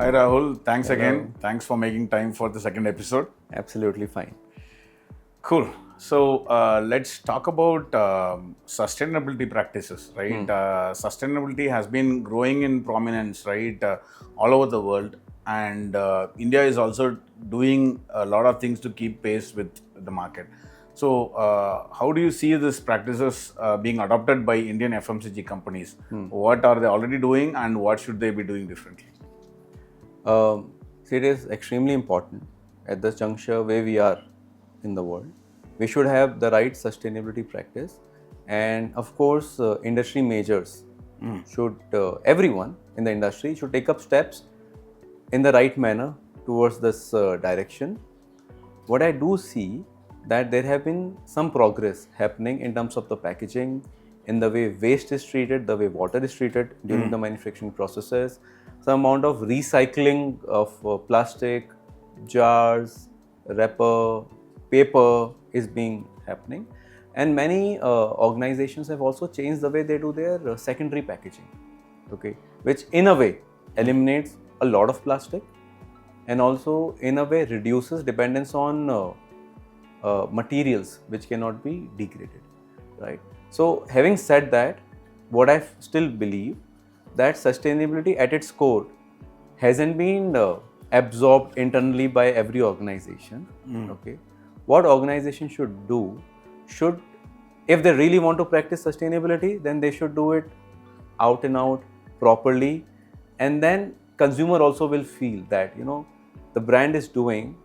Hi Rahul, thanks Hello. again. Thanks for making time for the second episode. Absolutely fine. Cool. So let's talk about sustainability practices, right? Sustainability has been growing in prominence, right, all over the world, and India is also doing a lot of things to keep pace with the market. So, how do you see these practices being adopted by Indian FMCG companies? What are they already doing, and what should they be doing differently? See, it is extremely important at this juncture where we are in the world. We should have the right sustainability practice, and of course, industry majors should, everyone in the industry should take up steps in the right manner towards this direction. What I do see that there have been some progress happening in terms of the packaging, in the way waste is treated, the way water is treated during the manufacturing processes, some amount of recycling of plastic, jars, wrapper, paper is being happening, and many organizations have also changed the way they do their secondary packaging, okay, which in a way eliminates a lot of plastic and also in a way reduces dependence on materials which cannot be degraded, right? So having said that, what I still believe that sustainability at its core hasn't been absorbed internally by every organization. Okay, what organization should do should, if they really want to practice sustainability, then they should do it out and out properly, and then consumer also will feel that the brand is doing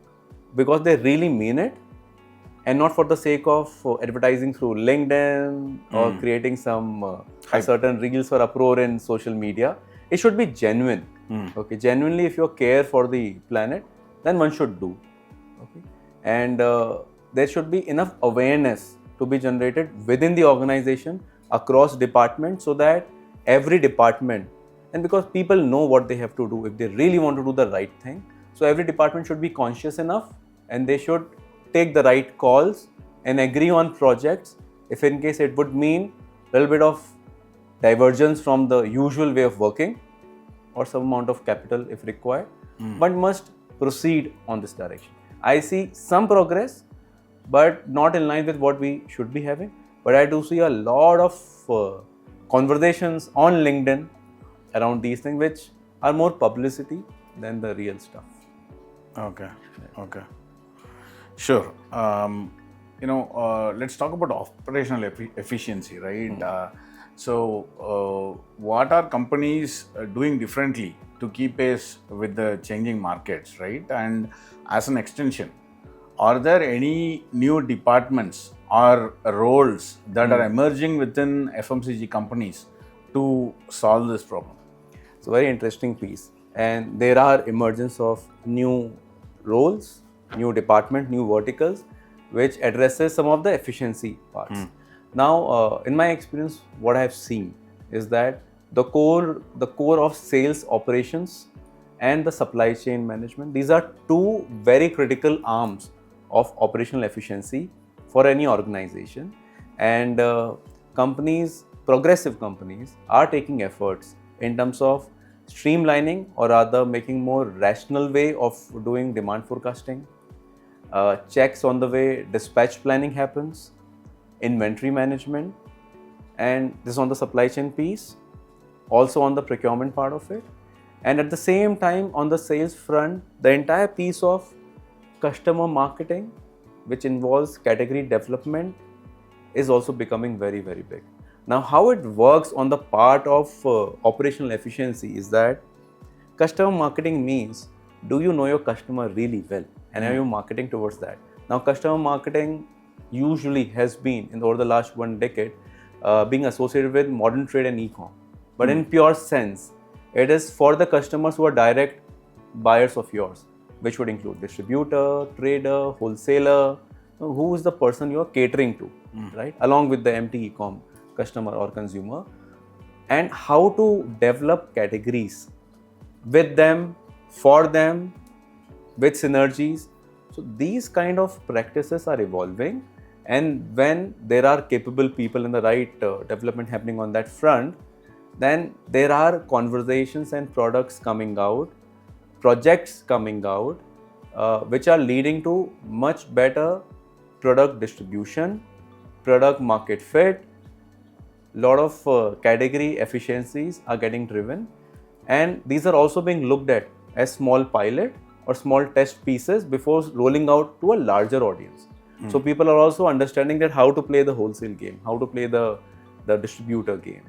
because they really mean it, and not for the sake of advertising through LinkedIn or creating some a certain reels or uproar in social media. It should be genuine. Okay, genuinely, if you care for the planet, then one should do. Okay, and there should be enough awareness to be generated within the organization across departments, so that every department, and because people know what they have to do if they really want to do the right thing, so every department should be conscious enough and they should take the right calls and agree on projects if in case it would mean a little bit of divergence from the usual way of working or some amount of capital if required, but must proceed on this direction. I see some progress, but not in line with what we should be having. But I do see a lot of conversations on LinkedIn around these things, which are more publicity than the real stuff. Okay. Sure. Let's talk about operational efficiency, right? What are companies doing differently to keep pace with the changing markets, right? And as an extension, are there any new departments or roles that are emerging within FMCG companies to solve this problem? It's a very interesting piece, and there are emergence of new roles, new department, new verticals, which addresses some of the efficiency parts. Now, in my experience, what I have seen is that the core of sales operations and the supply chain management, these are two very critical arms of operational efficiency for any organization, and progressive companies are taking efforts in terms of streamlining, or rather making more rational way of doing demand forecasting, checks on the way dispatch planning happens, inventory management, and this on the supply chain piece, also on the procurement part of it, and at the same time on the sales front, the entire piece of customer marketing, which involves category development, is also becoming very, very big. Now, how it works on the part of operational efficiency is that customer marketing means, do you know your customer really well, and are you marketing towards that? Now, customer marketing usually has been, over the last 1 decade, being associated with modern trade and e-com. But in pure sense, it is for the customers who are direct buyers of yours, which would include distributor, trader, wholesaler, who is the person you are catering to, right? Along with the empty e-com customer or consumer, and how to develop categories with them, for them, with synergies. So these kind of practices are evolving, and when there are capable people in the right development happening on that front, then there are conversations and products coming out projects coming out which are leading to much better product distribution, product market fit, lot of category efficiencies are getting driven, and these are also being looked at as small pilot or small test pieces before rolling out to a larger audience. So people are also understanding that how to play the wholesale game, how to play the distributor game,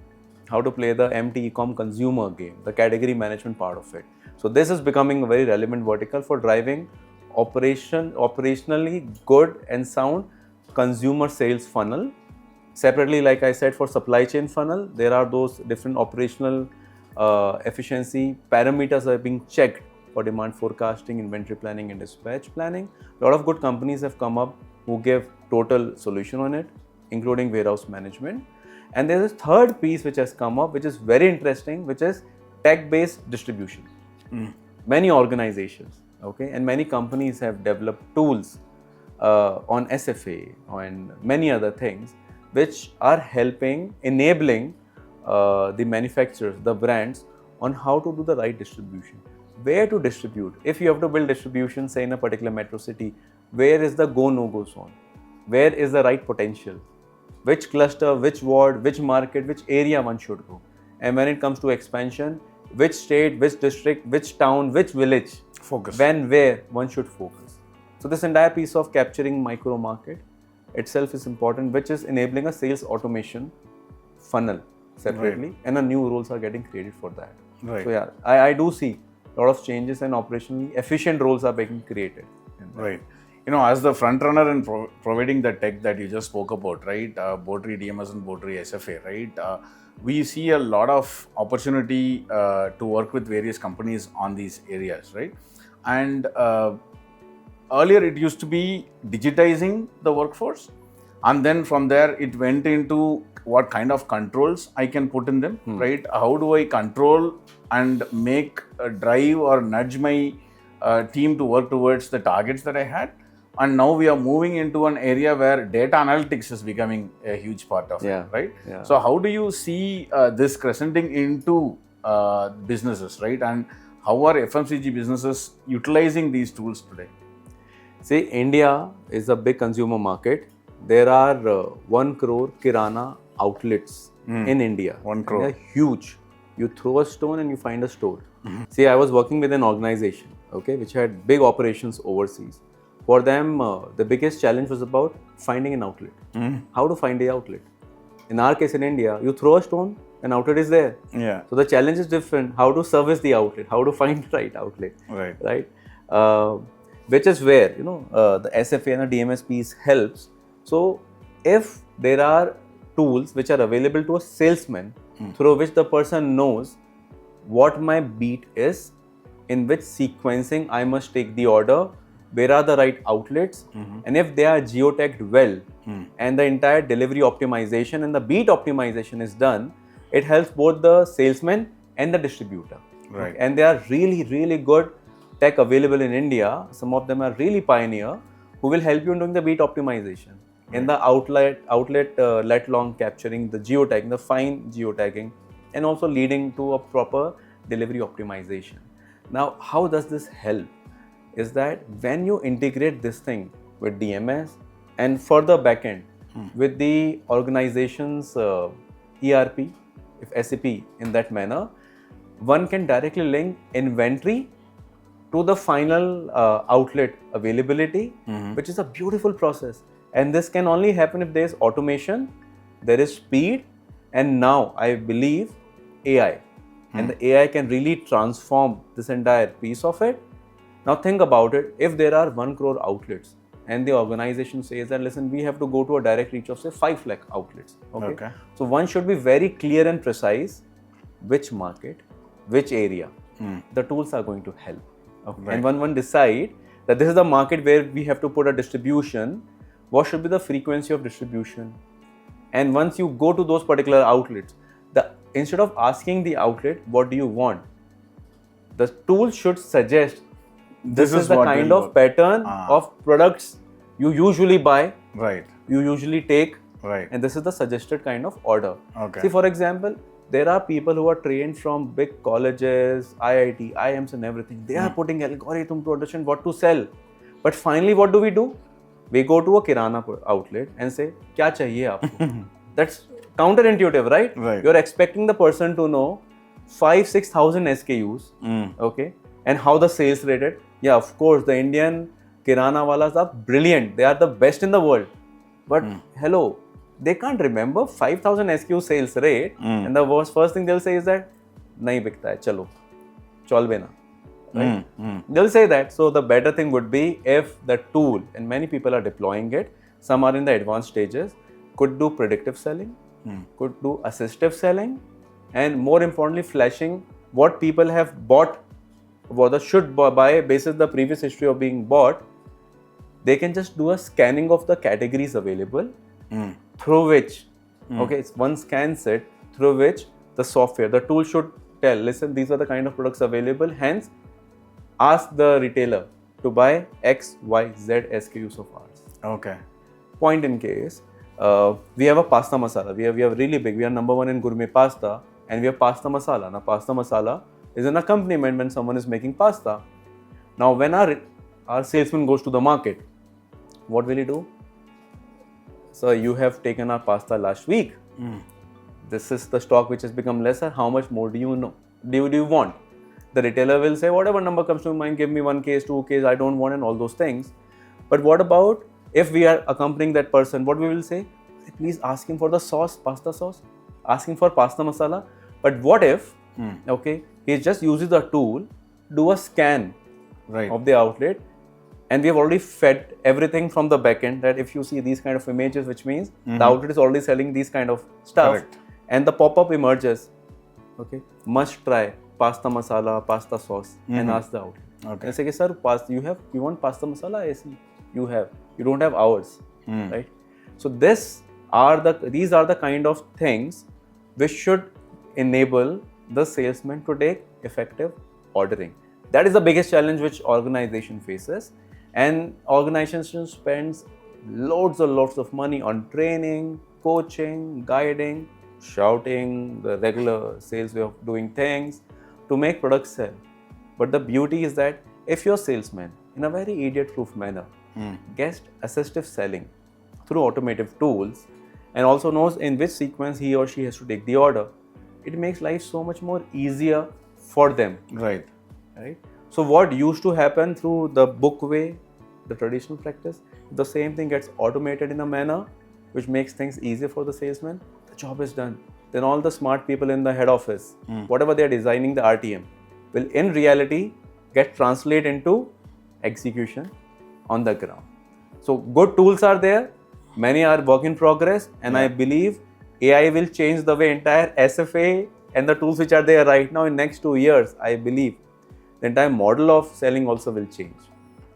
how to play the MT e-com consumer game, the category management part of it. So this is becoming a very relevant vertical for driving operationally good and sound consumer sales funnel. Separately, like I said, for supply chain funnel, there are those different operational efficiency parameters are being checked for demand forecasting, inventory planning, and dispatch planning. A lot of good companies have come up who give total solution on it, including warehouse management. And there is a third piece which has come up, which is very interesting, which is tech-based distribution. Many organizations, okay, and many companies have developed tools on SFA and many other things, which are helping, enabling the manufacturers, the brands, on how to do the right distribution, where to distribute. If you have to build distribution, say in a particular metro city, where is the go-no-go zone? Where is the right potential? Which cluster, which ward, which market, which area one should go? And when it comes to expansion, which state, which district, which town, which village, focus. when, where one should focus. So this entire piece of capturing micro market itself is important, which is enabling a sales automation funnel separately, and a new roles are getting created for that. Right. So yeah, I do see a lot of changes and operationally efficient roles are being created. Right. You know, as the front runner in providing the tech that you just spoke about, right? Botree DMS and Botree SFA, right? We see a lot of opportunity to work with various companies on these areas, right? And earlier it used to be digitizing the workforce, and then from there it went into what kind of controls I can put in them, right? How do I control and make a drive or nudge my team to work towards the targets that I had? And now we are moving into an area where data analytics is becoming a huge part of it, right? Yeah. So how do you see this crescenting into businesses, right? And how are FMCG businesses utilizing these tools today? See, India is a big consumer market. There are 1 crore Kirana outlets in India. 1 crore. They're huge. You throw a stone and you find a store. See, I was working with an organization, okay, which had big operations overseas. For them, the biggest challenge was about finding an outlet. How to find the outlet. In our case in India, you throw a stone, an outlet is there. Yeah. So the challenge is different. How to service the outlet, how to find the right outlet. Right. Which is where, the SFA and the DMS piece helps. So if there are tools which are available to a salesman through which the person knows what my beat is, in which sequencing I must take the order, where are the right outlets, and if they are geotagged well, and the entire delivery optimization and the beat optimization is done, it helps both the salesman and the distributor. Right. Okay? And there are really, really good tech available in India. Some of them are really pioneer who will help you in doing the beat optimization. In the outlet let long capturing, the geotagging, the fine geotagging, and also leading to a proper delivery optimization. Now, how does this help? Is that when you integrate this thing with DMS and further backend with the organization's ERP, if SAP in that manner, one can directly link inventory to the final outlet availability, which is a beautiful process. And this can only happen if there is automation, there is speed, and now I believe AI. And the AI can really transform this entire piece of it. Now think about it, if there are 1 crore outlets and the organization says that, listen, we have to go to a direct reach of say 5 lakh outlets. Okay. So one should be very clear and precise which market, which area. The tools are going to help. Okay. Right. And when one decide that this is the market where we have to put a distribution, what should be the frequency of distribution? And once you go to those particular outlets, instead of asking the outlet, what do you want? The tool should suggest this is the kind of pattern of products you usually buy, right? You usually take, right? And this is the suggested kind of order. Okay. See, for example, there are people who are trained from big colleges, IIT, IIMs and everything. They are putting algorithm to understand what to sell. But finally, what do? We go to a kirana outlet and say, "Kya chahiye aapko?" That's counterintuitive, right? Right. You're expecting the person to know 5,000-6,000 SKUs, okay, and how the sales rated. Yeah, of course, the Indian kirana walas are brilliant. They are the best in the world. But hello, they can't remember 5,000 SKU sales rate, and the first thing they'll say is that nahi bikta hai, chalo, chalbe na. Right? They'll say that. So the better thing would be if the tool, and many people are deploying it, some are in the advanced stages, could do predictive selling, could do assistive selling, and more importantly, flashing what people have bought, what they should buy basis the previous history of being bought. They can just do a scanning of the categories available, through which, okay, it's one scan set through which the software, the tool should tell, listen, these are the kind of products available, hence ask the retailer to buy X, Y, Z SKUs of ours. Okay. Point in case, we have a pasta masala. We are really big. We are number one in gourmet pasta, and we have pasta masala. Now, pasta masala is an accompaniment when someone is making pasta. Now, when our salesman goes to the market, what will he do? So, you have taken our pasta last week. This is the stock which has become lesser. How much more do you know? Do you want? The retailer will say, whatever number comes to mind, give me 1 case, 2 case, I don't want, and all those things. But what about if we are accompanying that person? What we will say? Please ask him for the sauce, pasta sauce. Ask him for pasta masala. But what if, okay, he just uses the tool, do a scan of the outlet, and we have already fed everything from the back end that if you see these kind of images, which means the outlet is already selling these kind of stuff. Correct. And the pop-up emerges, okay, must try pasta masala, pasta sauce, and ask the outlet. Okay. And say, sir, you want pasta masala? I see. You don't have ours, right? So these are the kind of things which should enable the salesman to take effective ordering. That is the biggest challenge which organization faces, and organization spends loads of money on training, coaching, guiding, shouting, the regular sales way of doing things to make products sell. But the beauty is that if your salesman, in a very idiot-proof manner, gets assistive selling through automated tools and also knows in which sequence he or she has to take the order, it makes life so much more easier for them. Right. So what used to happen through the book way, the traditional practice, the same thing gets automated in a manner which makes things easier for the salesman, the job is done. Then all the smart people in the head office, whatever they are designing the RTM, will in reality get translated into execution on the ground. So good tools are there, many are work in progress, and I believe AI will change the way entire SFA and the tools which are there right now in next 2 years. I believe the entire model of selling also will change.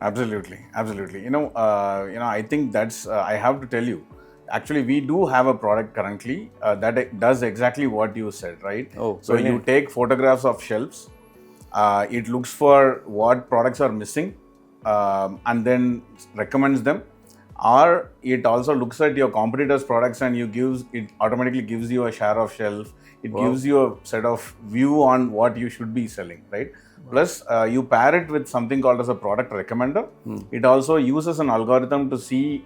Absolutely. I think that's. I have to tell you. Actually, we do have a product currently that does exactly what you said, right? Oh, so you take photographs of shelves. It looks for what products are missing, and then recommends them. Or it also looks at your competitors' products and it automatically gives you a share of shelf. It gives you a set of view on what you should be selling, right? Plus, you pair it with something called as a product recommender. It also uses an algorithm to see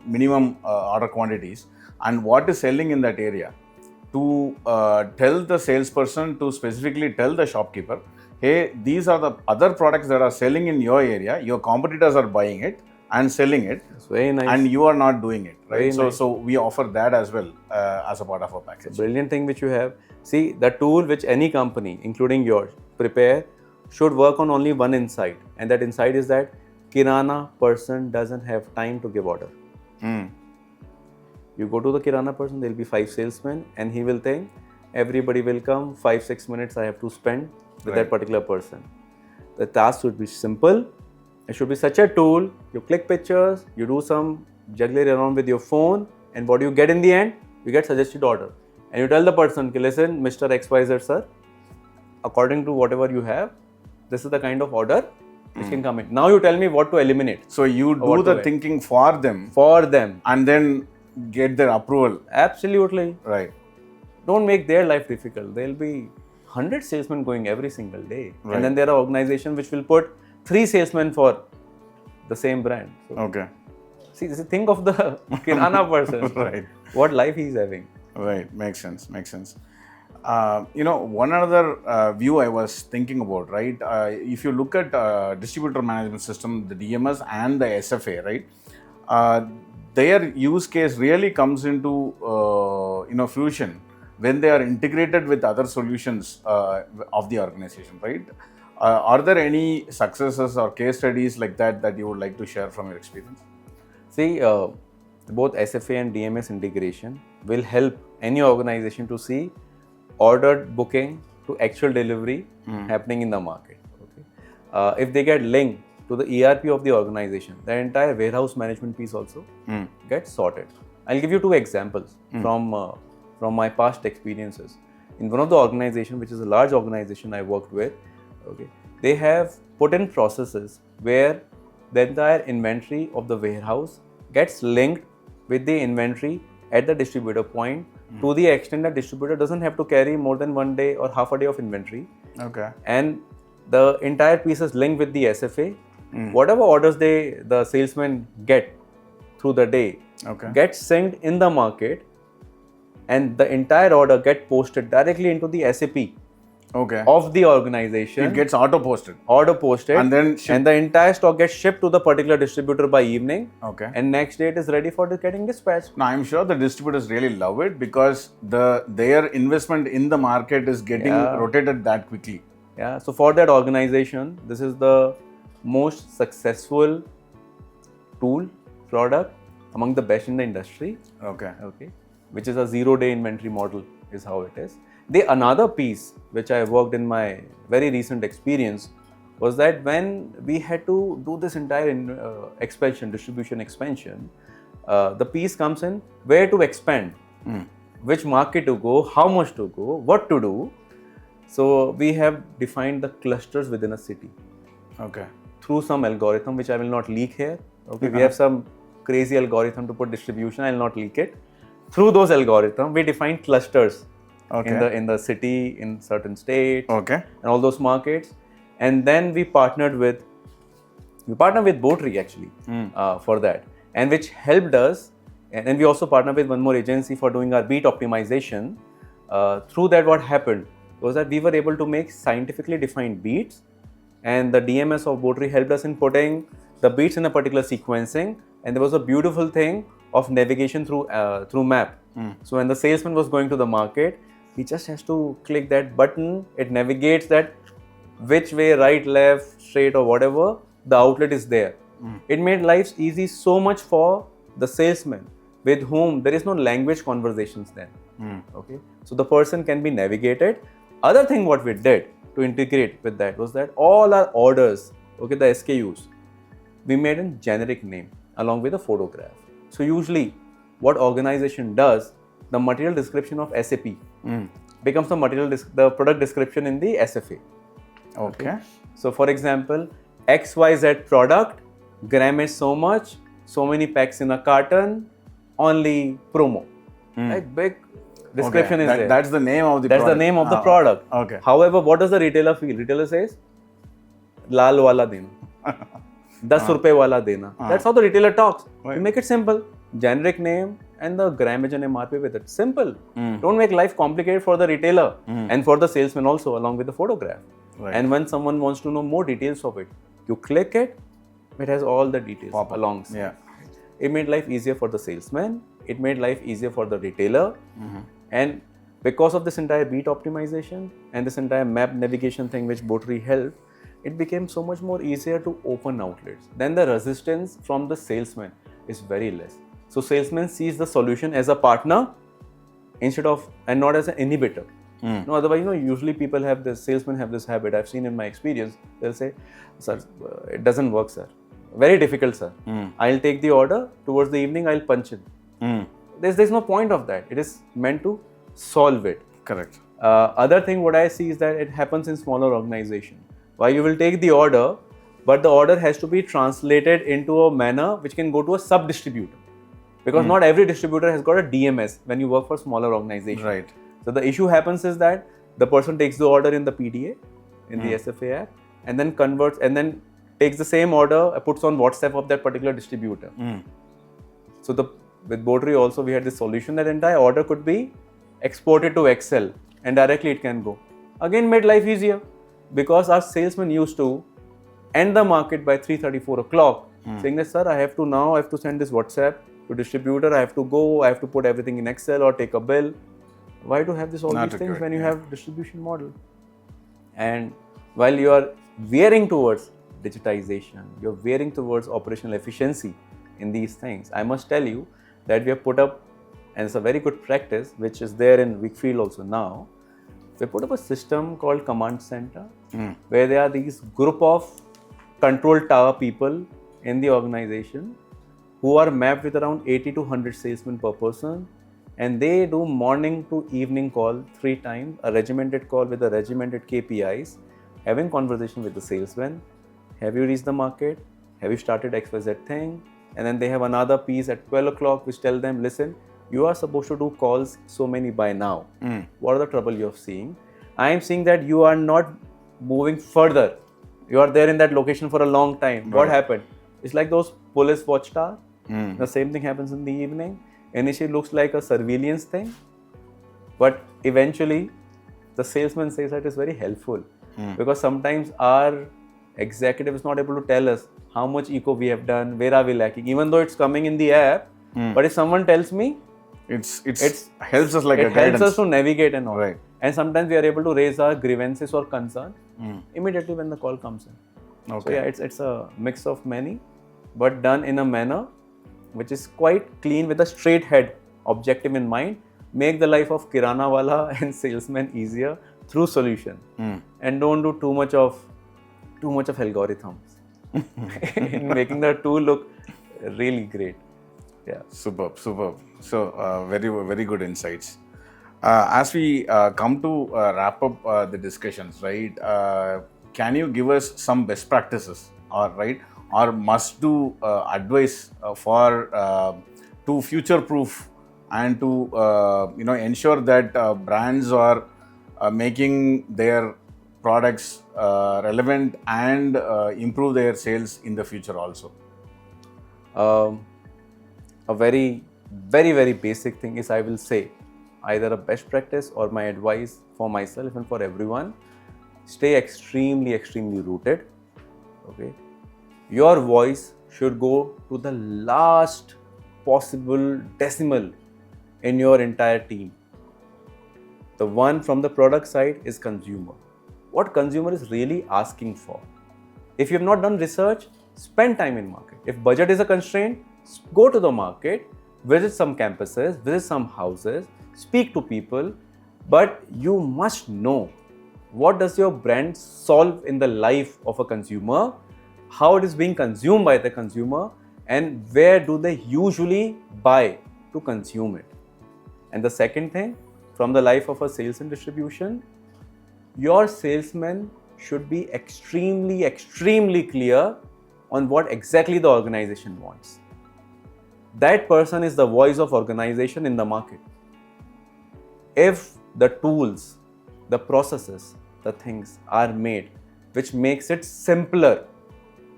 minimum order quantities and what is selling in that area to tell the salesperson to specifically tell the shopkeeper, hey, these are the other products that are selling in your area. Your competitors are buying it and selling it. That's very nice. And you are not doing it, right? Very nice. So we offer that as well as a part of our package. It's a brilliant thing which you have. See, the tool which any company, including yours, prepare should work on only one insight, and that insight is that Kirana person doesn't have time to give order. You go to the Kirana person, there will be 5 salesmen, and he will think everybody will come, 5-6 minutes I have to spend with that particular person. The task should be simple. It should be such a tool, you click pictures, you do some jugglery around with your phone, and what you get in the end, you get suggested order. And you tell the person, listen, Mr. XYZ sir, according to whatever you have, this is the kind of order which can come in. Now you tell me what to eliminate. So you do the thinking for them. For them. And then get their approval. Absolutely. Right. don't make their life difficult. There'll be 100 salesmen going every single day. Right. And then there are organizations which will put 3 salesmen for the same brand. So, Okay. see, think of the Kirana person. Right. What life he's having. Right. Makes sense. One other view I was thinking about, right? If you look at distributor management system, the DMS and the SFA, right? Their use case really comes into fusion when they are integrated with other solutions of the organization, right? Are there any successes or case studies like that you would like to share from your experience? See, both SFA and DMS integration will help any organization to see ordered booking to actual delivery happening in the market. Okay? If they get linked to the ERP of the organization, the entire warehouse management piece also gets sorted. I'll give you 2 examples from my past experiences. In one of the organizations, which is a large organization I worked with, okay, they have put in processes where the entire inventory of the warehouse gets linked with the inventory at the distributor point to the extent that distributor doesn't have to carry more than 1 day or half a day of inventory. Okay. And the entire piece is linked with the SFA. Whatever orders the salesmen get through the day gets synced in the market, and the entire order get posted directly into the SAP of the organization. It gets auto posted, and then and the entire stock gets shipped to the particular distributor by evening. Okay. And next day it is ready for getting dispatched. Now I'm sure the distributors really love it because their investment in the market is getting rotated that quickly. Yeah. So for that organization, this is the most successful tool product among the best in the industry. Okay. Which is a 0-day inventory model is how it is. Another piece which I worked in my very recent experience was that when we had to do this entire distribution expansion, the piece comes in where to expand, which market to go, how much to go, what to do. So we have defined the clusters within a city. Okay. Through some algorithm which I will not leak here. Okay. We have some crazy algorithm to put distribution. I will not leak it. Through those algorithms, we define clusters in the city, in certain states, and all those markets. And then we partnered with Botree actually for that, and which helped us. And we also partnered with one more agency for doing our beat optimization. Through that, what happened was that we were able to make scientifically defined beats, and the DMS of Botree helped us in putting the beats in a particular sequencing. And there was a beautiful thing of navigation through map. So when the salesman was going to the market, he just has to click that button. It navigates that which way, right, left, straight, or whatever the outlet is there. It made life easy so much for the salesman with whom there is no language conversations then. Okay, so the person can be navigated. Other thing what we did to integrate with that was that all our orders, the SKUs, we made a generic name along with a photograph. So usually what organization does, the material description of SAP becomes the product description in the SFA. Okay. So for example, XYZ product, grammage so much, so many packs in a carton, only promo. Right? Big description is there. That's the name of the product. That's the name of the product. Okay. However, what does the retailer feel? Retailer says, Lal wala dena. 10 rupees wala dena. That's how the retailer talks. Right. You make it simple. Generic name and the grammage and MRP with it. Simple. Don't make life complicated for the retailer and for the salesman also, along with the photograph. Right. And when someone wants to know more details of it, you click it, it has all the details alongside. Yeah. It made life easier for the salesman. It made life easier for the retailer. And because of this entire beat optimization and this entire map navigation thing which Botree helped, it became so much more easier to open outlets. Then the resistance from the salesman is very less. So salesman sees the solution as a partner instead of, and not as an inhibitor. No, otherwise, usually salesmen have this habit. I've seen in my experience, they'll say, sir, it doesn't work, sir. Very difficult, sir. I'll take the order, towards the evening, I'll punch in. There's no point of that. It is meant to solve it. Correct. Other thing what I see is that it happens in smaller organizations. Why you will take the order, but the order has to be translated into a manner which can go to a sub-distributor. Because not every distributor has got a DMS when you work for smaller organizations. Right. So the issue happens is that the person takes the order in the PDA, in the SFA app, and then converts and then takes the same order, puts on WhatsApp of that particular distributor. So with Botree also we had this solution that entire order could be exported to Excel and directly it can go. Again, made life easier because our salesman used to end the market by 3:30, 4 o'clock, saying that, sir, I have to send this WhatsApp to distributor, I have to go, I have to put everything in Excel or take a bill. Why to have all these things when you have distribution model? And while you are veering towards digitization, you're veering towards operational efficiency in these things, I must tell you that we have put up, and it's a very good practice, which is there in Weikfield also now, we put up a system called Command Center, where there are these group of control tower people in the organization who are mapped with around 80 to 100 salesmen per person, and they do morning to evening call 3 times, a regimented call with the regimented KPIs, having conversation with the salesman. Have you reached the market? Have you started XYZ thing? And then they have another piece at 12 o'clock which tell them, listen, you are supposed to do calls so many by now. What are the trouble you're seeing? I am seeing that you are not moving further. You are there in that location for a long time. What happened? It's like those police watchtower. The same thing happens in the evening. Initially looks like a surveillance thing, but eventually the salesman says that is very helpful because sometimes our executive is not able to tell us how much eco we have done, where are we lacking, even though it's coming in the app. But if someone tells me, it's helps us like a it guidance. helps us to navigate and all. Right. And sometimes we are able to raise our grievances or concern immediately when the call comes in. Okay. So yeah, it's a mix of many, but done in a manner which is quite clean with a straight head objective in mind. Make the life of Kirana wala and salesman easier through solution, and don't do too much of algorithms in making the tool look really great. Yeah. Superb. So very good insights. As we come to wrap up the discussions, right? Can you give us some best practices, or must-do advice for to future-proof and to ensure that brands are making their products relevant and improve their sales in the future also? A very basic thing is, I will say, either a best practice or my advice for myself and for everyone: stay extremely rooted. Okay, your voice should go to the last possible decimal in your entire team. The one from the product side is consumer. What consumer is really asking for. If you have not done research, spend time in market. If budget is a constraint, go to the market, visit some campuses, visit some houses, speak to people, but you must know what does your brand solve in the life of a consumer, how it is being consumed by the consumer, and where do they usually buy to consume it. And the second thing, from the life of a sales and distribution, your salesman should be extremely clear on what exactly the organization wants. That person is the voice of organization in the market. If the tools, the processes, the things are made which makes it simpler,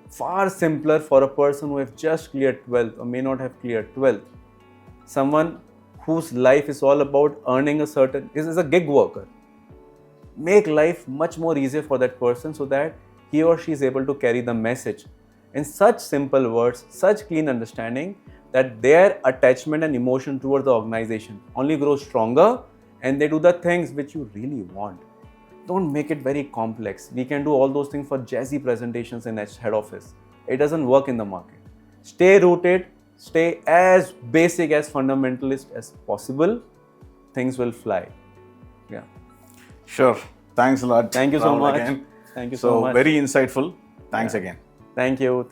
far simpler for a person who has just cleared 12th or may not have cleared 12th, someone whose life is all about earning a certain, is a gig worker, make life much more easier for that person so that he or she is able to carry the message in such simple words, such clean understanding, that their attachment and emotion towards the organization only grows stronger and they do the things which you really want. Don't make it very complex. We can do all those things for jazzy presentations in head office. It doesn't work in the market. Stay rooted, stay as basic, as fundamentalist as possible. Things will fly. Yeah. Sure. Thanks a lot. Thank you so Rahul, much. Again. Thank you so much. Very insightful. Thanks again. Thank you.